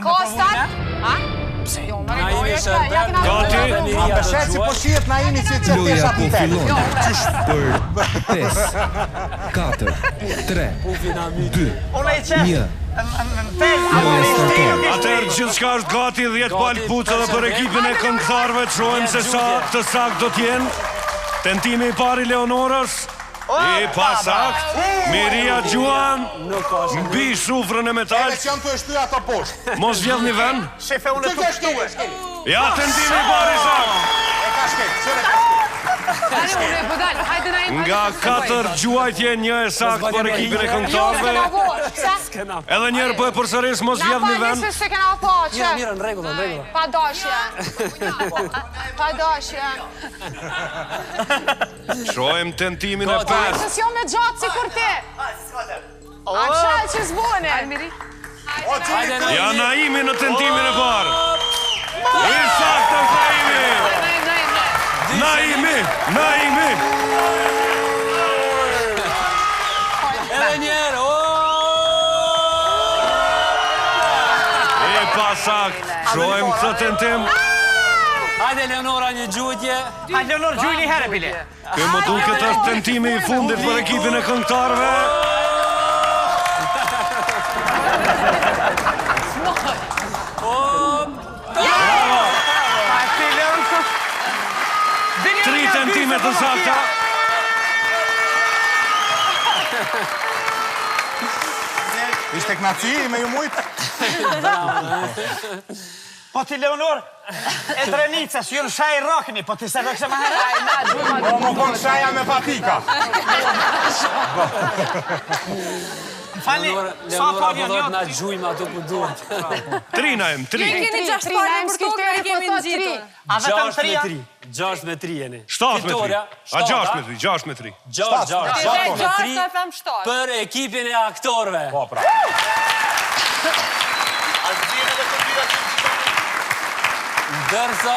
Kostat? Naimi Shërber, Gati. Shet si po shihet Naimi si që Loja tesha po të fillon për 5, 4, 3, 2, 1. Atëherë gjithçka është gati, 10 palë kpuca dhe për ekipin e këngëtarëve të shohim se sa të sakt do t'jenë. Tentimi I parë I Leonorës. I pasakt. Miria Gjuan mbi shufrën e metal. Janë të shtyja ato poshtë. Mos vjedh një vend. Shefe, unë të shtyje. Ja, tentimi I parë I sakt. E ka shkejt, Nga 4 gjuajtje, 1 e sakt për ekipin e këngëtarëve. Edhe njerë po e përsëris, mos vjedh një vend. Mirë, në rregull. Pa doshje. Shohim tentimin e 5. Nësë jo me gjatë si kur ti. A qaj që zbune. Ja Naimi në tentimin e parë. I sakt është Naimi. Naimi. Edhe njerë, I pasakt. Shohim këtë tentim. hajde Leonora një gjujtje. Hajde Leonor, gjuj një herë, bile. Kjo më duket është tentimi I fundit për ekipin e këngëtarëve. Tri tentime të sakta. Ishte knaci me ju mujtë? Po ti Leonor, e trenica, që ju në shaj rokni, po ti se rëkse ma herë. Po më konë shaja me patika. Fali, sa Leonora pavjon po jo. na gjujmë ato ku duhet. Trina jem, tri. Keni 6 parë për tokë, ne kemi nxitur. A vetëm 6 tria? me 3. 6 me 3 jeni. 7 me 3. A 6 me 3, 6 me 3. 6 me 3 e them 7. për ekipin e aktorëve. Po, pra. Ndërsa